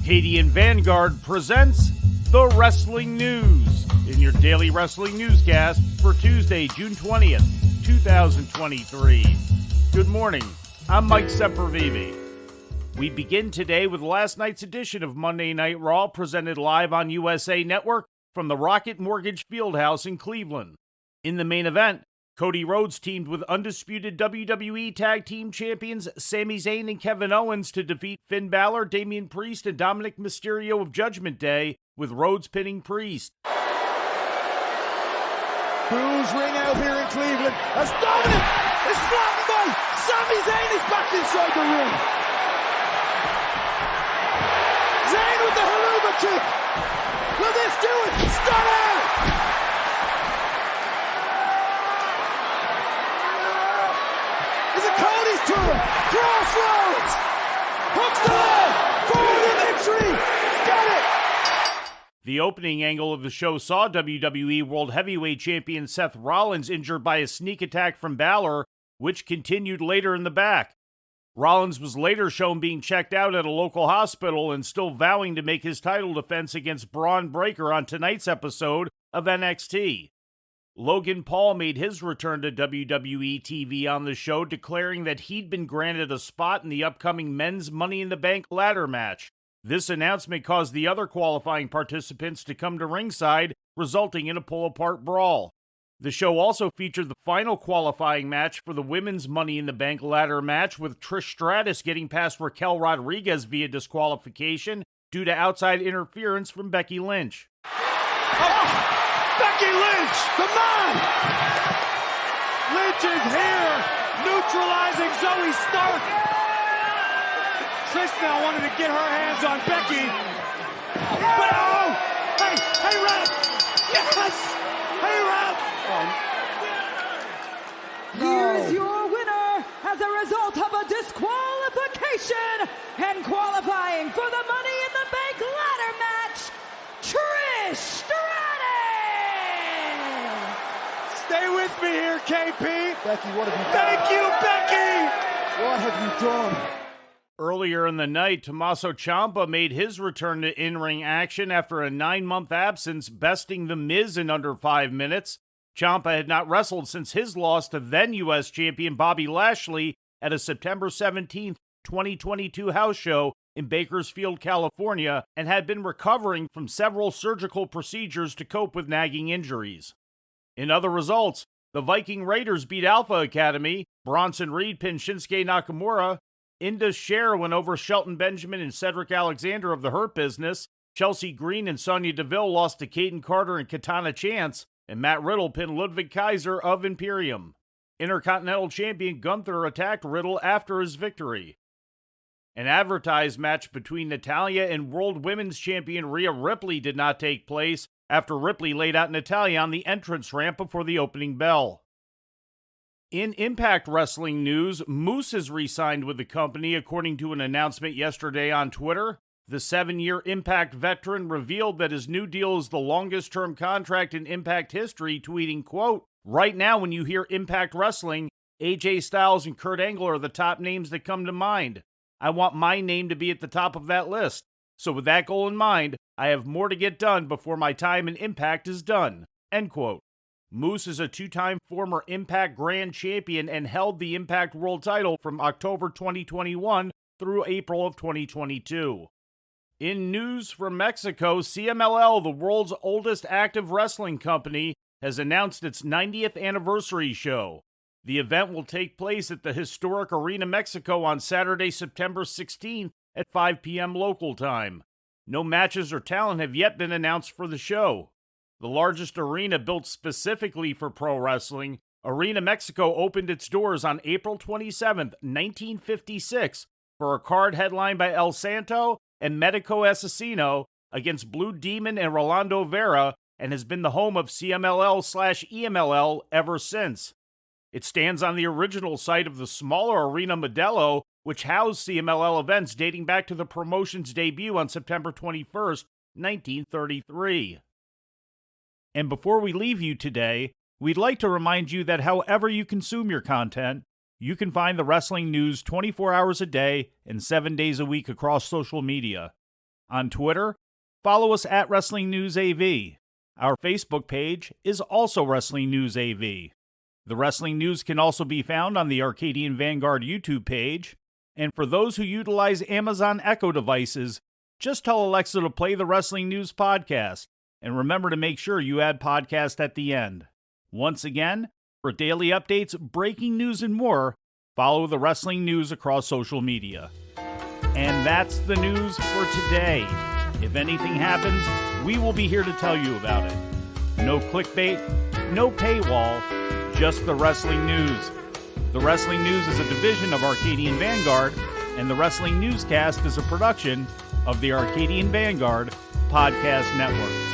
Arcadian Vanguard presents The Wrestling News in your daily wrestling newscast for Tuesday, June 20th, 2023. Good morning, I'm Mike Sempervive. We begin today with last night's edition of Monday Night Raw, presented live on USA Network from the Rocket Mortgage Fieldhouse in Cleveland. In the main event, Cody Rhodes teamed with undisputed WWE Tag Team Champions Sami Zayn and Kevin Owens to defeat Finn Balor, Damian Priest, and Dominic Mysterio of Judgment Day, with Rhodes pinning Priest. Bulls ring out here in Cleveland as Dominic is flattened by Sami Zayn is back inside the ring. Zayn with the haluva kick. Will this do it? Stunner! Is it Cody's turn? Crossroads! Hooks the leg! For the victory! Got it! The opening angle of the show saw WWE World Heavyweight Champion Seth Rollins injured by a sneak attack from Balor, which continued later in the back. Rollins was later shown being checked out at a local hospital and still vowing to make his title defense against Braun Breaker on tonight's episode of NXT. Logan Paul made his return to WWE TV on the show, declaring that he'd been granted a spot in the upcoming men's Money in the Bank ladder match. This announcement caused the other qualifying participants to come to ringside, resulting in a pull-apart brawl. The show also featured the final qualifying match for the women's Money in the Bank ladder match, with Trish Stratus getting past Raquel Rodriguez via disqualification due to outside interference from Becky Lynch. Oh, Becky Lynch, the man! Lynch is here, neutralizing Zoe Stark. Trish now wanted to get her hands on Becky. But oh! Hey, ref! Yes! Hey, ref! Here's your winner as a result of a disqualification and qualifying for the Money in the Bank ladder match, Trish Stratus! Stay with me here, KP. Becky, what have you done? Thank you, Becky! What have you done? Earlier in the night, Tommaso Ciampa made his return to in-ring action after a 9-month absence, besting The Miz in under 5 minutes. Ciampa had not wrestled since his loss to then U.S. champion Bobby Lashley at a September 17, 2022 house show in Bakersfield, California, and had been recovering from several surgical procedures to cope with nagging injuries. In other results, the Viking Raiders beat Alpha Academy, Bronson Reed pinned Shinsuke Nakamura, Indus Sher went over Shelton Benjamin and Cedric Alexander of the Hurt Business, Chelsea Green and Sonya Deville lost to Kaden Carter and Katana Chance, and Matt Riddle pinned Ludwig Kaiser of Imperium. Intercontinental Champion Gunther attacked Riddle after his victory. An advertised match between Natalya and World Women's Champion Rhea Ripley did not take place after Ripley laid out Natalya on the entrance ramp before the opening bell. In Impact Wrestling news, Moose has re-signed with the company, according to an announcement yesterday on Twitter. The 7-year Impact veteran revealed that his new deal is the longest-term contract in Impact history, tweeting, quote, "Right now when you hear Impact Wrestling, AJ Styles and Kurt Angle are the top names that come to mind. I want my name to be at the top of that list. So with that goal in mind, I have more to get done before my time in Impact is done." End quote. Moose is a 2-time former Impact Grand Champion and held the Impact World title from October 2021 through April of 2022. In news from Mexico, CMLL, the world's oldest active wrestling company, has announced its 90th anniversary show. The event will take place at the historic Arena Mexico on Saturday, September 16th at 5 p.m. local time. No matches or talent have yet been announced for the show. The largest arena built specifically for pro wrestling, Arena Mexico opened its doors on April 27, 1956, for a card headlined by El Santo and Medico Asesino against Blue Demon and Rolando Vera, and has been the home of CMLL/EMLL ever since. It stands on the original site of the smaller Arena Modelo, which housed CMLL events dating back to the promotion's debut on September 21, 1933. And before we leave you today, we'd like to remind you that however you consume your content, you can find the wrestling news 24 hours a day and 7 days a week across social media. On Twitter, follow us at Wrestling News AV. Our Facebook page is also Wrestling News AV. The Wrestling News can also be found on the Arcadian Vanguard YouTube page. And for those who utilize Amazon Echo devices, just tell Alexa to play the Wrestling News podcast. And remember to make sure you add podcast at the end. Once again, for daily updates, breaking news, and more, follow the Wrestling News across social media. And that's the news for today. If anything happens, we will be here to tell you about it. No clickbait, no paywall, just the Wrestling News. The Wrestling News is a division of Arcadian Vanguard, and the Wrestling Newscast is a production of the Arcadian Vanguard Podcast Network.